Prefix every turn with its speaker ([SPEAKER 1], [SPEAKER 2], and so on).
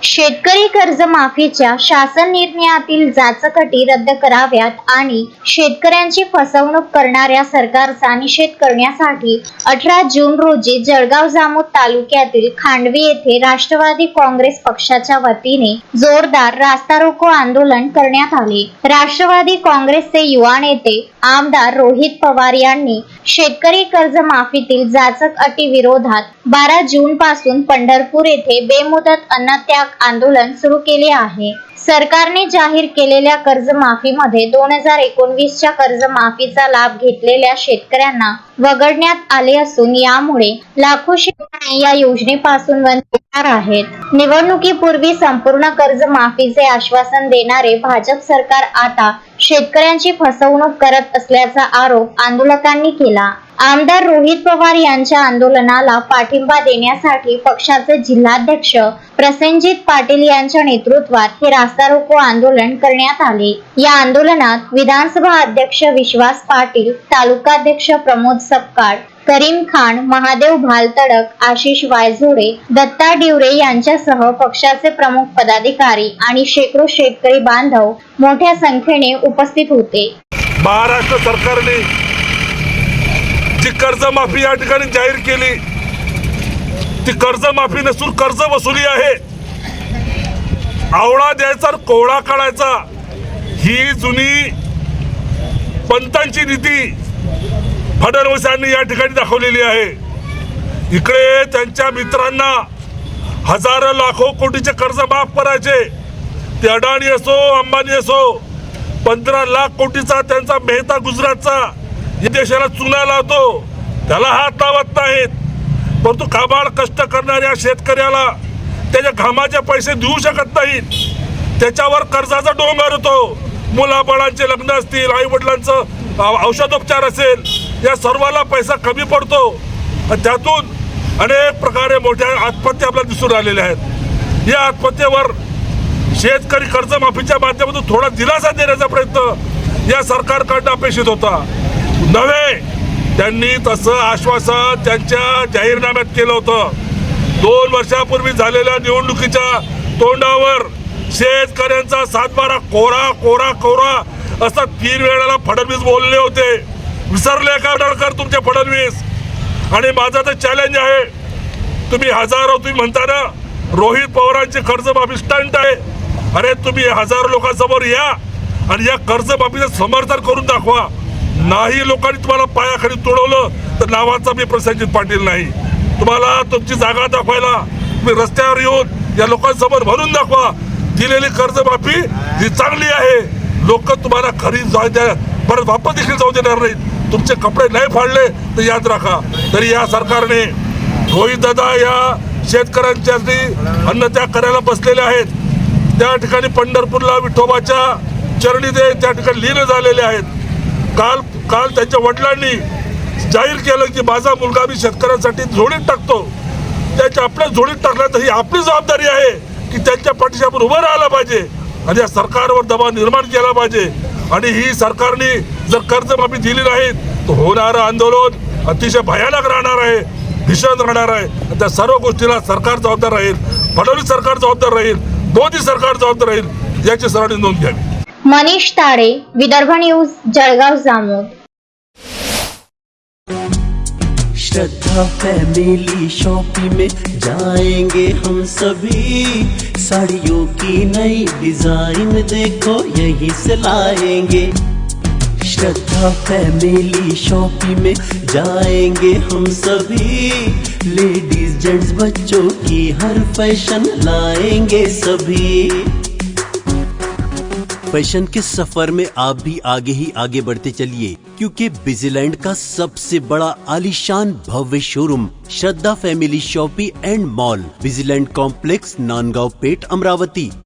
[SPEAKER 1] शेतकरी कर्जमाफीच्या शासन निर्णयातील जाचक-अटी रद्द कराव्यात आणि शेतकऱ्यांची फसवणूक करणाऱ्या सरकारचा निषेध करण्यासाठी 18 जून रोजी जळगाव जामोद तालुक्यातील खांडवी येथे राष्ट्रवादी काँग्रेस पक्षाच्या वतीने जोरदार रास्ता रोको आंदोलन करण्यात आले। राष्ट्रवादी काँग्रेसचे युवा नेते आमदार रोहित पवार यांनी शेतकरी कर्जमाफीतील जाचक अटी विरोधात 12 जून पासून पंढरपूर येथे बेमुदत अन्नत्याग आंदोलन सुरू केले आहे। सरकारने जाहीर केलेल्या कर्जमाफीमध्ये 2019च्या कर्जमाफीचा लाभ घेतलेल्या शेतकऱ्यांना वगळण्यात आले असून यामुळे लाखो शेतकरी या योजनेपासून वंचित आहेत। निवडणुकीपूर्वी संपूर्ण कर्जमाफीचे आश्वासन देणारे भाजप सरकार आता शेतकऱ्यांची फसवणूक करत असल्याचा आरोप आंदोलकांनी केला। आमदार रोहित पवार यांच्या आंदोलनाला पाठिंबा देण्यासाठी पक्षाचे जिल्हाध्यक्ष प्रसेनजित पाटील यांच्या नेतृत्वात हे रास्ता रोको आंदोलन करण्यात आले। या आंदोलनात विधानसभा अध्यक्ष विश्वास पाटील, तालुकाध्यक्ष प्रमोद सपकाळ, करीम खान, महादेव भालतडक, आशिष वायझोडे, दत्ता डिवरे यांच्यासह पक्षाचे प्रमुख पदाधिकारी आणि शेकडो शेतकरी बांधव मोठ्या संख्येने उपस्थित होते।
[SPEAKER 2] महाराष्ट्र सरकारने जी कर्जमाफी या ठिकाणी जाहीर केली ती कर्जमाफी नसून कर्ज वसुली आहे। आवळा द्यायचा कोवळा काढायचा ही जुनी पंतांची नीती फडणवीसांनी या ठिकाणी दाखवलेली आहे। इकडे त्यांच्या मित्रांना हजारो लाखो कोटीचे कर्ज माफ करायचे, ते अडाणी असो अंबानी असो। 15 लाख कोटीचा त्यांचा मेहता गुजरातचा या देशाला चुना लावतो, त्याला हात लावत नाहीत। परंतु काबाड कष्ट करणाऱ्या शेतकऱ्याला त्याच्या घामाचे पैसे देऊ शकत नाहीत, त्याच्यावर कर्जाचा डोंगर होतो। मुलाबाळांचे लग्न असतील, आई वडिलांचं औषधोपचार असेल, या सर्वाला पैसा कमी पडतो। त्यातून अनेक प्रकारे मोठ्या आत्महत्या आपल्याला दिसून आलेल्या आहेत। या आत्महत्येवर शेतकरी कर्जमाफीच्या माध्यमातून थोडा दिलासा देण्याचा प्रयत्न या सरकारकडून अपेक्षित होता नव्हे। त्यांनी तसं आश्वासन त्यांच्या जाहीरनाम्यात केलं होतं। 2 वर्षापूर्वी झालेल्या निवडणुकीच्या तोंडावर शेतकऱ्यांचा 7-12 कोरा कोरा कोरा असं 3 वेळेला फडणवीस बोलले होते। विसरले का डळकर तुमचे फडणवीस? आणि माझा तर चॅलेंज आहे, तुम्ही हजारो तुम्ही म्हणता ना रोहित पवारांची कर्जमाफी स्टंट आहे। अरे तुम्ही हजारो लोकांसमोर या आणि या कर्जमाफीचं समर्थन करून दाखवा। नाही लोकांनी तुम्हाला पायाखाली तोडवलं तर नावाचा मी प्रसेनजित पाटील नाही। तुम्हाला तुमची जागा दाखवायला तुम्ही रस्त्यावर येऊन या लोकांसमोर भरून दाखवा दिलेली कर्जमाफी जी चांगली आहे। लोक तुम्हाला खरी परत वापस देखील जाऊ देणार नाहीत। तुमचे कपडे नाही फाडले तर याद राखा। तरी या सरकारने रोहित दादा या शेतकऱ्यांच्यासाठी अन्नत्याग करायला बसलेले आहेत। त्या ठिकाणी पंढरपूरला विठोबाच्या चरणी ते त्या ठिकाणी लीन झालेले आहेत। काल त्यांच्या वडिलांनी जाहीर केलं की माझा मुलगा मी शेतकऱ्यांसाठी झोडीत टाकतो। त्याच्या आपल्या झोडीत टाकला तर ही आपली जबाबदारी आहे की त्यांच्या पाठीशी आपण उभं राहायला पाहिजे आणि या सरकारवर दबाव निर्माण केला पाहिजे। आणि ही सरकारने जर कर्जमाफी दिली नाही तर होणारं आंदोलन अतिशय भयानक राहणार आहे, भीषण राहणार आहे। त्या सर्व गोष्टीला सरकार जबाबदार राहील, फडणवीस सरकार जबाबदार राहील, मोदी सरकार जबाबदार राहील, याची सर्वांनी नोंद घ्यावी।
[SPEAKER 1] मनीष ताडे, विदर्भ न्यूज, जळगाव जामोद।
[SPEAKER 3] श्रद्धा फैमिली शॉपिंग में जाएंगे हम सभी, साड़ियों की नई डिजाइन देखो यहीं से लाएंगे। श्रद्धा फैमिली शॉपिंग में जाएंगे हम सभी, लेडीज जेंट्स बच्चों की हर फैशन लाएंगे सभी। फैशन के सफर में आप भी आगे ही आगे बढ़ते चलिए, क्योंकि बिजीलैंड का सबसे बड़ा आलीशान भव्य showroom Shraddha family shopping and mall, Bijiland complex, Nandgaon Peth, Amravati.